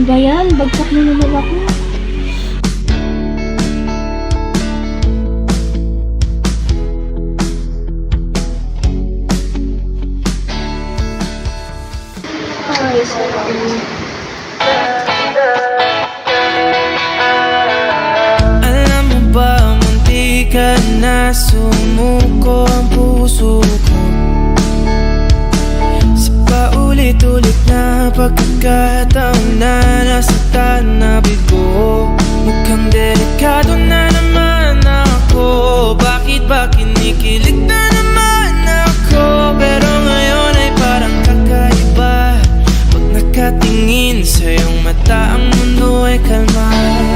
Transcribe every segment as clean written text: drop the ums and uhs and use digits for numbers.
ba yan? Bagsak na naman ako. Ay, sorry. Alam mo ba, munti ka na sumuko ang puso ko sa paulit-ulit na pagkakataon na nasaktan na bigo. Mukhang delikado na naman ako. Bakit ba kinikilig na naman ako? Pero ngayon ay parang kakaiba. Pag nakatingin sa iyong mata, ang mundo ay kalma.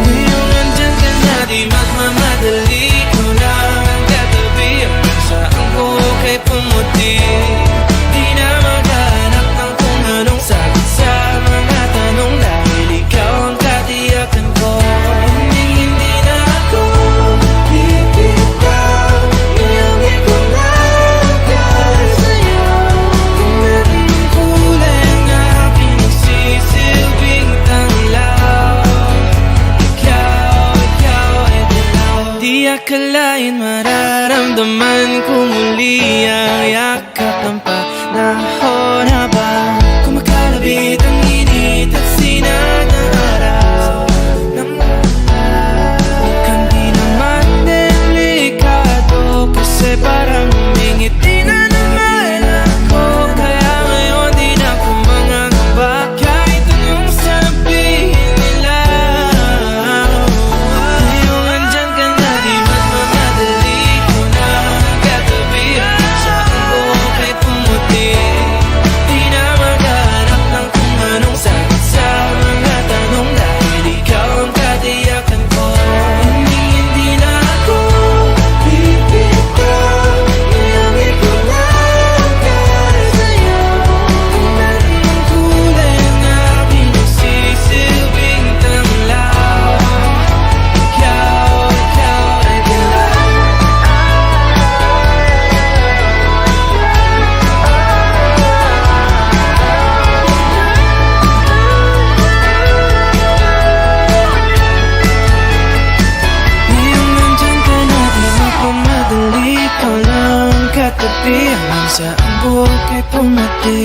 Ngayong nandyan ka na, di magmamadali. Ikaw lang ang katabi, hanggang saan ko kay pumuti. Di na maghanap ng kung anong sagot sa mga tanong, dahil ikaw ang katiyakan ko. Hindi na ako bibitaw. Ngayong ikaw na para sa'yo. Tingnan mo kulay ang aking nagsisilbing tanglaw. Ikaw ay dilaw. Di akalain mararamdaman ko muli ang yakap ng panahon habang kumakalabit ang init at sinag ng araw. Mukhang di naman delikado, kasi parang humingiti na naman ako. Kaya ngayon di na ako mangangamba, kahit anong sabihin nila. Ngayong andyan ka na, di magmamadali. Ikaw na ang katabi, hanggang saan ko kay pumuti. Di na maghanap ng kung anong sagot sa mga tanong, dahil ikaw ang katiyakan ko. Hindi na ako bibitaw. Ngayong ikaw na para sa'yo. Tingnan mo kulay ang aking nagsisilbing tanglaw. Ikaw ay dilaw. Ngayong nandyan ka na, di magmamadali. Ikaw lang ang katabi, hanggang saan buhok ay pumati.